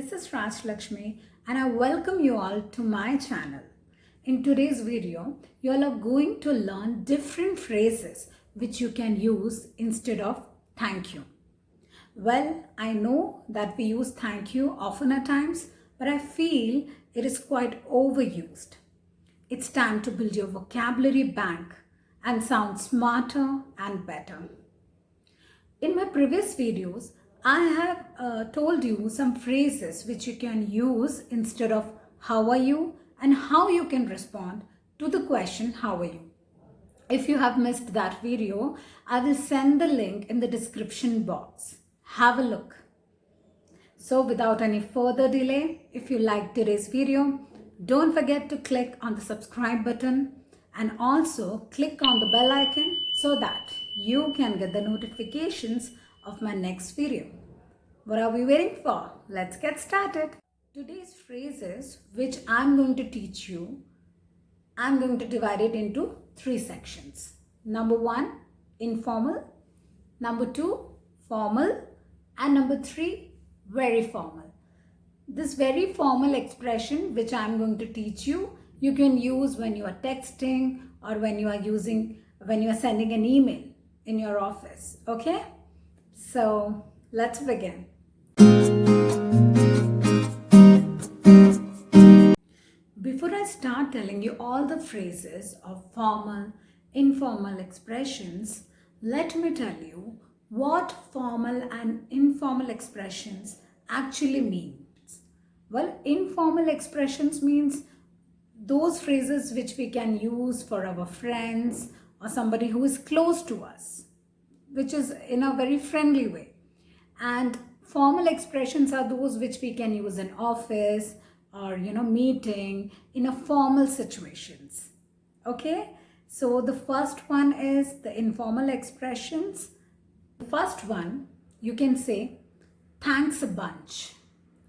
this is Raj Lakshmi and I welcome you all to my channel. In today's video, you all are going to learn different phrases which you can use instead of thank you. Well, I know that we use thank you often at times, but I feel it is quite overused. It's time to build your vocabulary bank and sound smarter and better. In my previous videos, I have told you some phrases which you can use instead of how are you and how you can respond to the question how are you. If you have missed that video, I will send the link in the description box. Have a look. So without any further delay, if you like today's video, don't forget to click on the subscribe button and also click on the bell icon so that you can get the notifications of my next video. What are we waiting for? Let's get started. Today's phrases which I'm going to teach you, I'm going to divide it into 3 sections. Number 1, informal. Number 2, formal. And number 3, very formal. This very formal expression which I'm going to teach you, you can use when you are texting or when you are sending an email in your office. Okay? So let's begin. Before I start telling you all the phrases of formal, informal expressions, let me tell you what formal and informal expressions actually means. Well, informal expressions means those phrases which we can use for our friends or somebody who is close to us, which is in a very friendly way. And formal expressions are those which we can use in office or meeting in a formal situations. Okay, so the first one is the informal expressions. The first one, you can say thanks a bunch,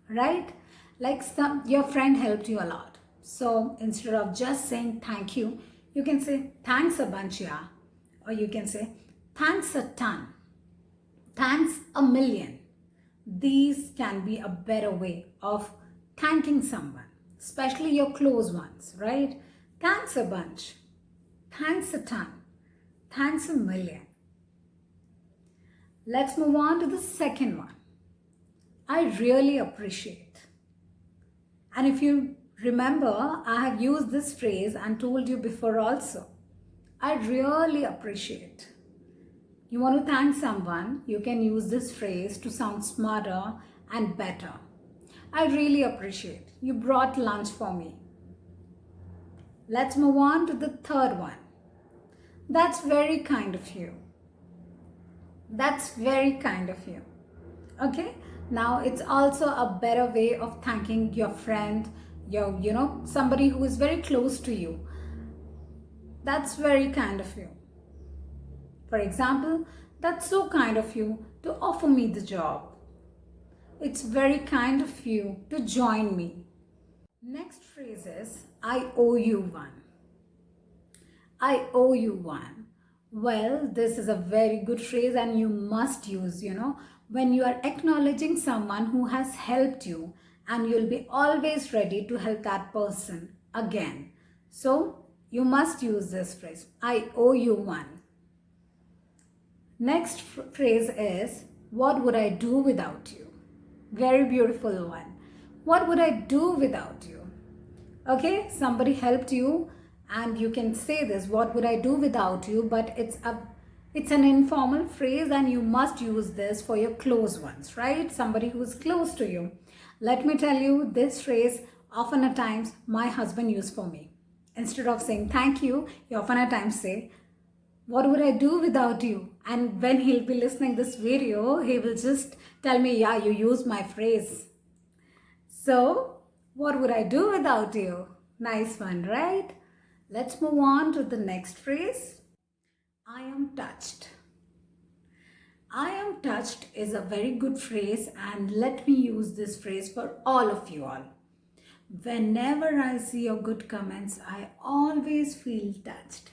right? Like your friend helped you a lot. So instead of just saying thank you, you can say thanks a bunch, yeah. Or you can say thanks a ton, thanks a million. These can be a better way of thanking someone, especially your close ones, right? Thanks a bunch, thanks a ton, thanks a million. Let's move on to the second one. I really appreciate. And if you remember, I have used this phrase and told you before also. I really appreciate. You want to thank someone, you can use this phrase to sound smarter and better. I really appreciate. You brought lunch for me. Let's move on to the third one. That's very kind of you. That's very kind of you. Okay? Now it's also a better way of thanking your friend, somebody who is very close to you. That's very kind of you. For example, that's so kind of you to offer me the job. It's very kind of you to join me. Next phrase is, I owe you one. I owe you one. Well, this is a very good phrase and you must use, when you are acknowledging someone who has helped you and you'll be always ready to help that person again. So you must use this phrase, I owe you one. Next phrase is, what would I do without you? Very beautiful one. What would I do without you? Okay, somebody helped you and you can say this, what would I do without you? But it's an informal phrase and you must use this for your close ones, right? Somebody who is close to you. Let me tell you, this phrase often at times my husband used for me. Instead of saying thank you, he often at times say, what would I do without you? And when he'll be listening this video, he will just tell me, yeah, you used my phrase. So, what would I do without you? Nice one, right? Let's move on to the next phrase. I am touched. I am touched is a very good phrase and let me use this phrase for all of you all. Whenever I see your good comments, I always feel touched.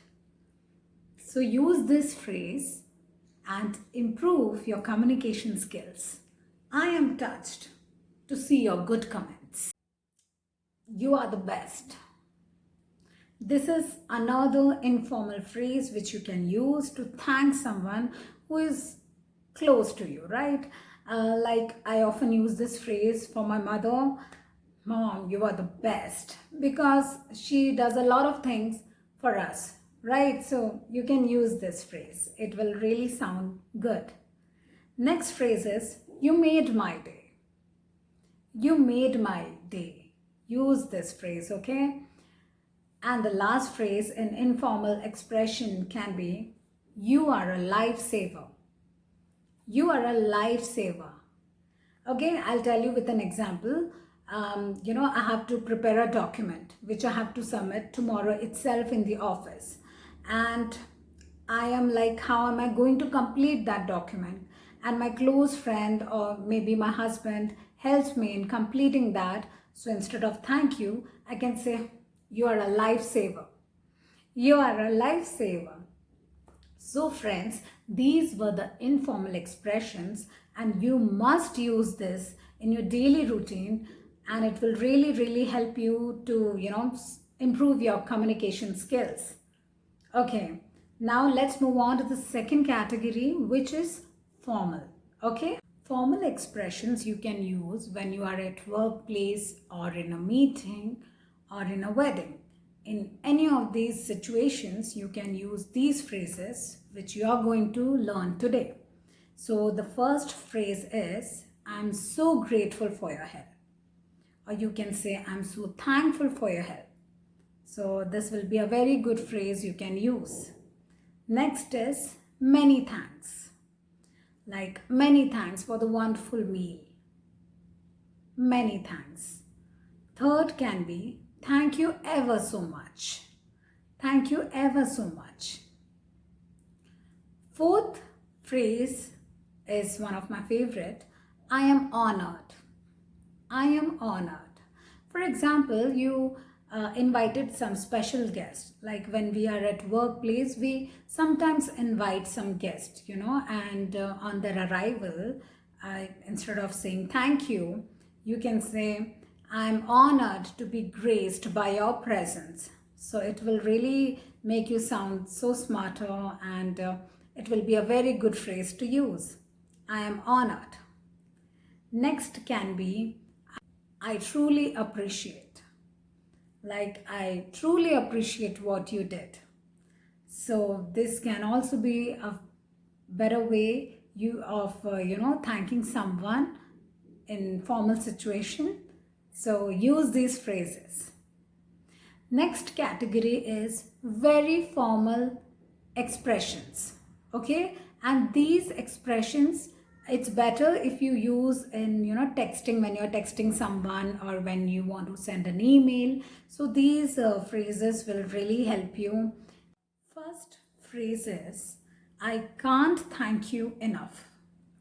So use this phrase and improve your communication skills. I am touched. to see your good comments. You are the best. This is another informal phrase which you can use to thank someone who is close to you, right? Like I often use this phrase for my mother. Mom, you are the best, because she does a lot of things for us, right? So you can use this phrase. It will really sound good. Next phrase is, you made my day. You made my day. Use this phrase, okay? And the last phrase in informal expression can be, you are a lifesaver. You are a lifesaver. Okay, I'll tell you with an example. I have to prepare a document which I have to submit tomorrow itself in the office. And I am like, how am I going to complete that document? And my close friend or maybe my husband helps me in completing that. So instead of thank you, I can say, you are a lifesaver. You are a lifesaver. So friends, these were the informal expressions, and you must use this in your daily routine, and it will really help you to, improve your communication skills. Okay, now let's move on to the second category, which is formal. Okay, formal expressions you can use when you are at workplace or in a meeting or in a wedding. In any of these situations, you can use these phrases which you are going to learn today. So the first phrase is, I'm so grateful for your help. Or you can say, I'm so thankful for your help. So this will be a very good phrase you can use. Next is, many thanks. Like, many thanks for the wonderful meal. Many thanks. Third can be, thank you ever so much. Thank you ever so much. Fourth phrase is one of my favorite. I am honored. I am honored. For example, you invited some special guests. Like when we are at workplace, we sometimes invite some guests, and on their arrival, instead of saying thank you, you can say, I'm honored to be graced by your presence. So it will really make you sound so smarter, and it will be a very good phrase to use. I am honored. Next can be, I truly appreciate. Like, I truly appreciate what you did. So this can also be a better way of thanking someone in formal situation. So use these phrases. Next category is very formal expressions. Okay, and these expressions, it's better if you use in texting, when you're texting someone or when you want to send an email. So these phrases will really help you. First phrase is, I can't thank you enough,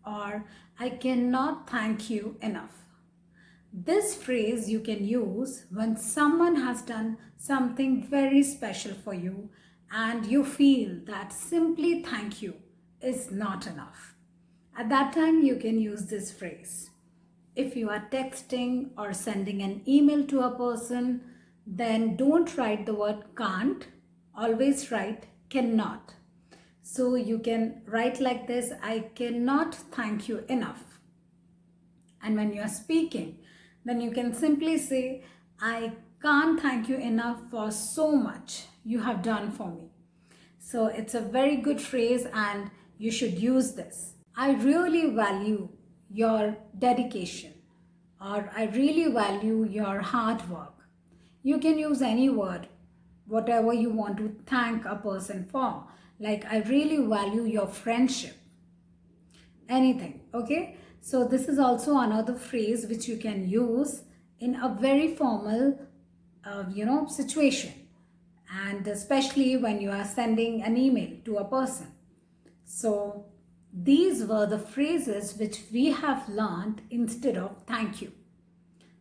or I cannot thank you enough. This phrase you can use when someone has done something very special for you and you feel that simply thank you is not enough. At that time, you can use this phrase. If you are texting or sending an email to a person, then don't write the word can't, always write cannot. So you can write like this, I cannot thank you enough. And when you are speaking, then you can simply say, I can't thank you enough for so much you have done for me. So it's a very good phrase and you should use this. I really value your dedication, or I really value your hard work. You can use any word, whatever you want to thank a person for. Like, I really value your friendship. Anything, okay? So this is also another phrase which you can use in a very formal, situation. And especially when you are sending an email to a person. So these were the phrases which we have learned instead of thank you.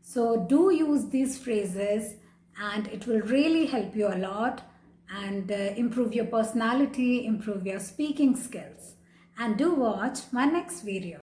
So do use these phrases and it will really help you a lot and improve your personality, improve your speaking skills. And do watch my next video.